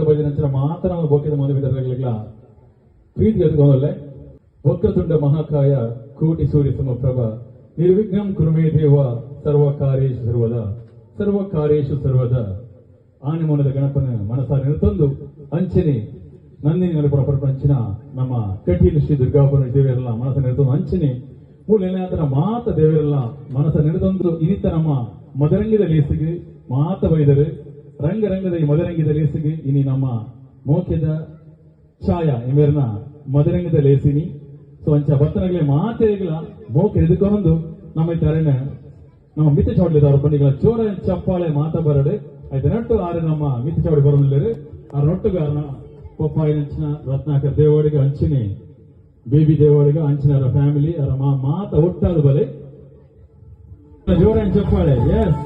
ಭಜನೆ ಮಾತ್ರ ಬೋಕಿದ ಮದುವೆ ಪ್ರೀತಿ ಎತ್ಕೊಂಡಲ್ಲೇ ವಕ್ರತುಂಡ ಮಹಾಕಾಯ ಕೋಟಿ ಸೂರ್ಯ ಸಮಪ್ರಭ ನಿರ್ವಿಘ್ನಂ ಕುರುಮೇ ದೇವ ಸರ್ವಕಾರ್ಯೇಷು ಸರ್ವದ ಆನೆ ಮೂಲದ ಗಣಪನ ಮನಸ್ಸಾರಿ ನಿರ್ತಂದು ಅಂಚನೆ ನಂದಿನಿ ನೆನಪುರ ಪ್ರಪಂಚನ ನಮ್ಮ ಕಟೀಲು ಶ್ರೀ ದುರ್ಗಾಪುರ ದೇವರೆಲ್ಲ ಮನಸ್ಸ ನಿರ್ತಂದು ಅಂಚನೆ ಮೂಲ ಮಾತ ದೇವರೆಲ್ಲ ಮನಸ್ಸ ನಿರ್ತಂದು ಇನಿತ ನಮ್ಮ ಮದರಂಗದ ಲೇಸಿಗೆ ಮಾತ ಬೈದರು ರಂಗರಂಗದ ಈ ಮದರಂಗದ ಲೇಸಿಗೆ ಇನಿ ನಮ್ಮ ಮೋಕ್ಯದ ಛಾಯಾ ಎಮೇರ್ನ ಮದರಂಗದ ಲೇಸಿನಿ ಸೊ ಅಂಚ ಭಕ್ತನಗಳೇ ಮಾತೆಗಳ ಮೋಕೆ ಎದುಕೊಂಡು ನಮ್ಮ ತರಣ ನಮ್ಮ ಮಿತ್ತ ಚೌಡ್ಲಿದವ್ರ ಪಂಡಿಗಳ ಚೋರ ಚಪ್ಪಾಳೆ ಮಾತ ಬರಡು ಆಯ್ತು ನಟ್ಟು ಆರು ನಮ್ಮ ಮಿತ್ತ ಚೌಡಿ ಬರೋದಿಲ್ಲರು ಆ ನೊಟ್ಟುಗಾರನ ಪಪ್ಪಾಯಿ ಅಂಚಿನ ರತ್ನಾಕರ್ ದೇವಳಿಗೆ ಅಂಚಿನಿ ಬೇಬಿ ದೇವಳಿಗೆ ಅಂಚಿನ ಫ್ಯಾಮಿಲಿ ಅವರ ಮಾತ ಒಟ್ಟಾದ ಬಲೆ ಜೋರ ಚಪ್ಪಾಳೆ ಎಸ್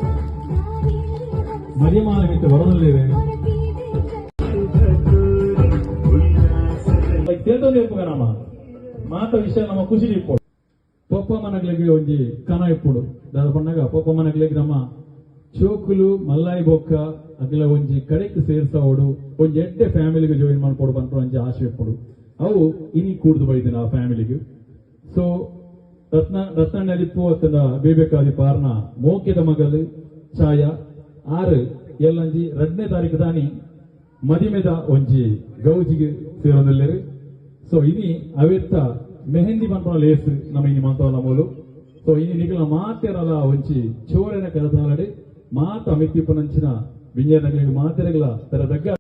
ಮರಿಮಾಲ ಮಿತ್ತ ಬರೋದಿಲ್ಲರು ತಿಳಿದ ನಮ್ಮ ಮಾತ ವಿಷಯ ನಮ್ಮ ಖುಷಿ ಇಪ್ಪು ಪಪ್ಪ ಮನಗಳಿಗೆ ಒಂಜಿ ಕನ ಇಪ್ಪುಡು ದಾದ ಪಣ್ಣಗ ಪಪ್ಪ ಮನಗಳಿಗೆ ನಮ್ಮ ಚೋಕುಲು ಮಲ್ಲಾಯಿ ಬೊಕ್ಕ ಅಗಲ ಒಂಜಿ ಕಡೆಕ್ ಸೇರ್ಸೋಡು ಒಂಜಿ ಎಡ್ಡೆ ಫ್ಯಾಮಿಲಿಗೆ ಜಾಯಿನ್ ಮಾಡ್ಕೊಡು ಬಂತು ಒಂಜಿ ಆಸೆ ಇಪ್ಪುಡು ಅವು ಇನಿ ಕೂಡ್ದು ಬೈದಿನ ಆ ಫ್ಯಾಮಿಲಿಗೆ ಸೊ ರತ್ನಳ್ಳಿಪ್ಪು ಅತ್ತನ ಬೇಬೇಕಾದಿ ಪಾರ್ನ ಮೋಕ್ಯದ ಮಗಲು ಛಾಯಾ ಆರು ಎಲ್ಲಂಜಿ 2ನೇ ತಾರೀಕು ದಾನಿ ಮದಿಮೆದ ಒಂಜಿ ಗೌಜಿಗೆ ಸೇರೋದಿಲ್ಲರು ಸೊ ಇನಿ ಅವೆತ್ತ ಮೆಹಂದಿ ಬಂತ ಲೇಸ್ ನಮ್ಮ ಇನಿ ಮಂತವಲ್ಲ ಮೂಲು ಸೊ ಇನಿ ನಿಗಲ ಮಾತೆರಲ್ಲ ಒಂಚಿ ಚೋರನ ಕರೆದಾಲಡಿ ಮಾತ ಮಿತ್ತಿಪ್ಪನಂಚಿನ ವಿಂಜಯನಗಳಿಗೆ ಮಾತೆರಗಳ ತರ దగ్గర